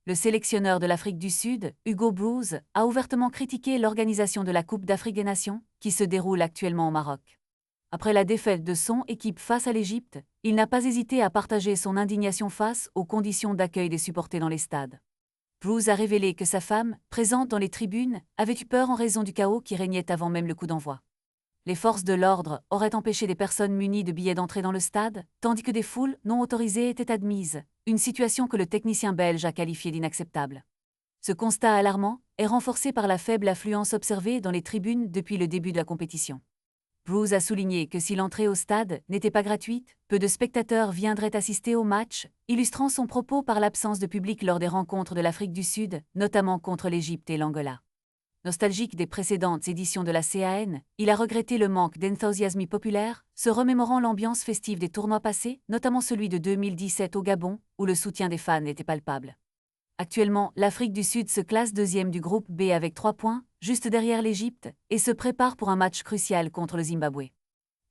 Le sélectionneur de l'Afrique du Sud, Hugo Broos, a ouvertement critiqué l'organisation de la Coupe d'Afrique des Nations, qui se déroule actuellement au Maroc. Après la défaite de son équipe face à l'Égypte, il n'a pas hésité à partager son indignation face aux conditions d'accueil des supporters dans les stades. Broos a révélé que sa femme, présente dans les tribunes, avait eu peur en raison du chaos qui régnait avant même le coup d'envoi. Les forces de l'ordre auraient empêché des personnes munies de billets d'entrée dans le stade, tandis que des foules non autorisées étaient admises, une situation que le technicien belge a qualifiée d'inacceptable. Ce constat alarmant est renforcé par la faible affluence observée dans les tribunes depuis le début de la compétition. Broos a souligné que si l'entrée au stade n'était pas gratuite, peu de spectateurs viendraient assister au match, illustrant son propos par l'absence de public lors des rencontres de l'Afrique du Sud, notamment contre l'Égypte et l'Angola. Nostalgique des précédentes éditions de la CAN, il a regretté le manque d'enthousiasme populaire, se remémorant l'ambiance festive des tournois passés, notamment celui de 2017 au Gabon, où le soutien des fans était palpable. Actuellement, l'Afrique du Sud se classe deuxième du groupe B avec 3 points, juste derrière l'Égypte, et se prépare pour un match crucial contre le Zimbabwe.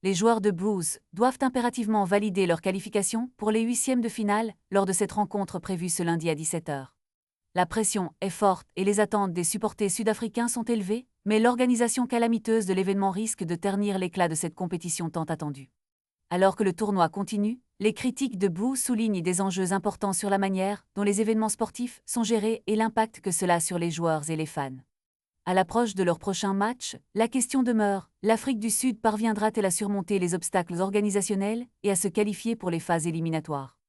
Les joueurs de Broos doivent impérativement valider leur qualification pour les huitièmes de finale lors de cette rencontre prévue ce lundi à 17h. La pression est forte et les attentes des supporters sud-africains sont élevées, mais l'organisation calamiteuse de l'événement risque de ternir l'éclat de cette compétition tant attendue. Alors que le tournoi continue, les critiques de Broos soulignent des enjeux importants sur la manière dont les événements sportifs sont gérés et l'impact que cela a sur les joueurs et les fans. À l'approche de leur prochain match, la question demeure, l'Afrique du Sud parviendra-t-elle à surmonter les obstacles organisationnels et à se qualifier pour les phases éliminatoires ?